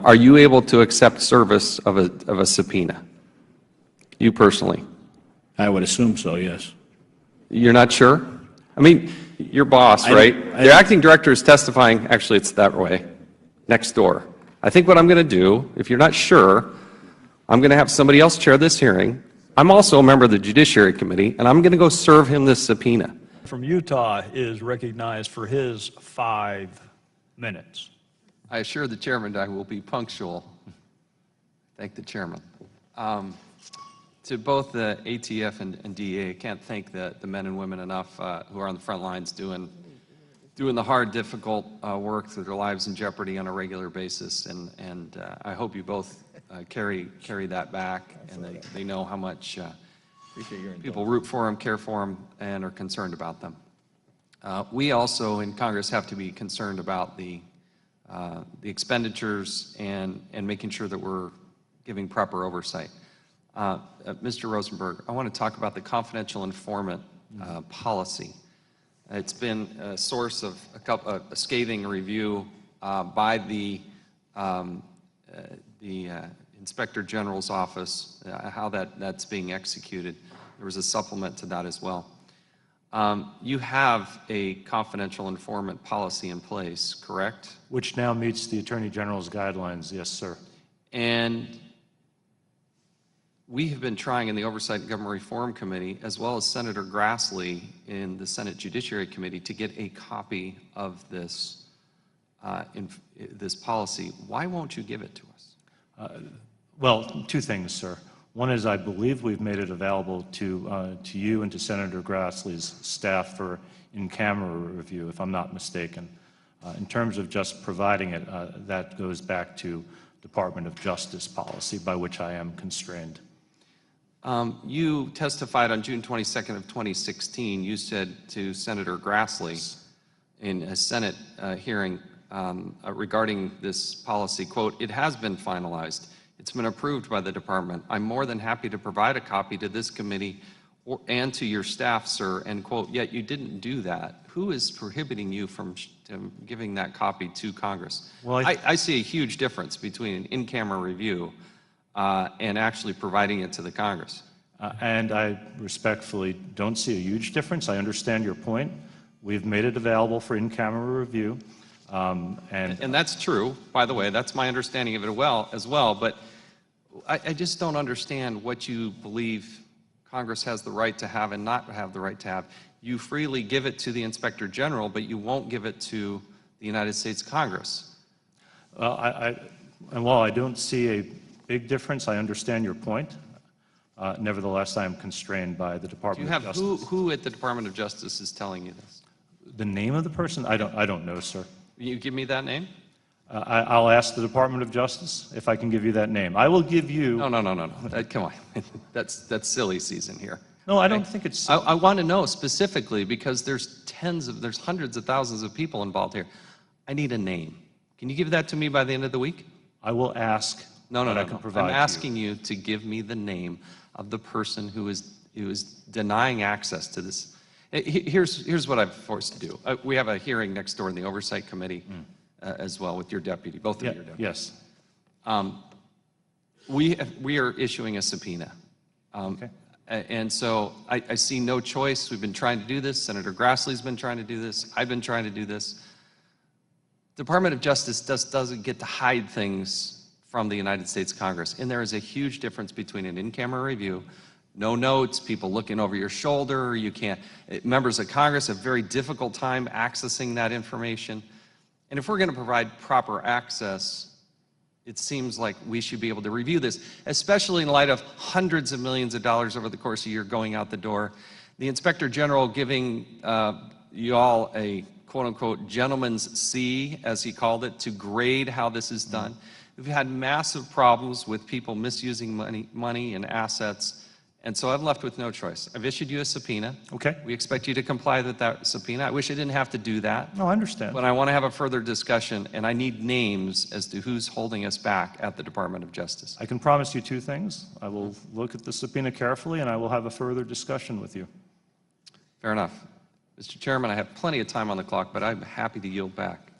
are you able to accept service of a subpoena? You personally? I would assume so, yes. You're not sure? I mean, your boss, right? The acting director is testifying. Actually, it's that way, next door. I think what I'm going to do, if you're not sure, I'm going to have somebody else chair this hearing. I'm also a member of the Judiciary Committee, and I'm going to go serve him this subpoena. From Utah is recognized for his 5 minutes. I assure the chairman I will be punctual. Thank the chairman. To both the ATF and DEA, I can't thank the men and women enough who are on the front lines doing the hard, difficult work with their lives in jeopardy on a regular basis. And I hope you both carry that back, and they know how much people root for them, care for them, and are concerned about them. We also in Congress have to be concerned about the expenditures and making sure that we're giving proper oversight. Mr. Rosenberg, I want to talk about the confidential informant policy. It's been a source of a scathing review by the Inspector General's office, how that's being executed. There was a supplement to that as well. You have a confidential informant policy in place, correct? Which now meets the Attorney General's guidelines, yes, sir. And we have been trying in the Oversight and Government Reform Committee, as well as Senator Grassley in the Senate Judiciary Committee, to get a copy of this, this policy. Why won't you give it to us? Well, 2 things, sir. One is I believe we've made it available to you and to Senator Grassley's staff for in-camera review, if I'm not mistaken. In terms of just providing it, that goes back to Department of Justice policy, by which I am constrained. You testified on June 22nd of 2016. You said to Senator Grassley in a Senate hearing regarding this policy, quote, "It has been finalized. It's been approved by the department. I'm more than happy to provide a copy to this committee and to your staff, sir," end quote. Yet you didn't do that. Who is prohibiting you from giving that copy to Congress? Well, I see a huge difference between an in-camera review and actually providing it to the Congress. And I respectfully don't see a huge difference. I understand your point. We've made it available for in-camera review. And that's true, by the way. That's my understanding of it as well. But I just don't understand what you believe Congress has the right to have and not have the right to have. You freely give it to the Inspector General, but you won't give it to the United States Congress. Well, and while I don't see a big difference, I understand your point. Nevertheless, I am constrained by the Department of Justice. Who at the Department of Justice is telling you this? The name of the person? I don't know, sir. You give me that name? I'll ask the Department of Justice if I can give you that name. I will give you... No. Come on. That's silly season here. No, I don't think it's... I want to know specifically because there's hundreds of thousands of people involved here. I need a name. Can you give that to me by the end of the week? I will ask. No. I'm asking you to give me the name of the person who is denying access to this. Here's what I'm forced to do. We have a hearing next door in the Oversight Committee as well with your deputy, both of your deputies. Yes. We are issuing a subpoena. Okay. And so I see no choice. We've been trying to do this. Senator Grassley's been trying to do this. I've been trying to do this. Department of Justice doesn't get to hide things from the United States Congress. And there is a huge difference between an in-camera review, no notes, people looking over your shoulder. You can't, members of Congress have a very difficult time accessing that information. And if we're going to provide proper access, it seems like we should be able to review this, especially in light of hundreds of millions of dollars over the course of a year going out the door. The Inspector General giving you all a quote-unquote gentleman's C, as he called it, to grade how this is done. We've had massive problems with people misusing money and assets. And so I'm left with no choice. I've issued you a subpoena. Okay. We expect you to comply with that subpoena. I wish I didn't have to do that. No, I understand. But I want to have a further discussion, and I need names as to who's holding us back at the Department of Justice. I can promise you 2 things. I will look at the subpoena carefully, and I will have a further discussion with you. Fair enough. Mr. Chairman, I have plenty of time on the clock, but I'm happy to yield back.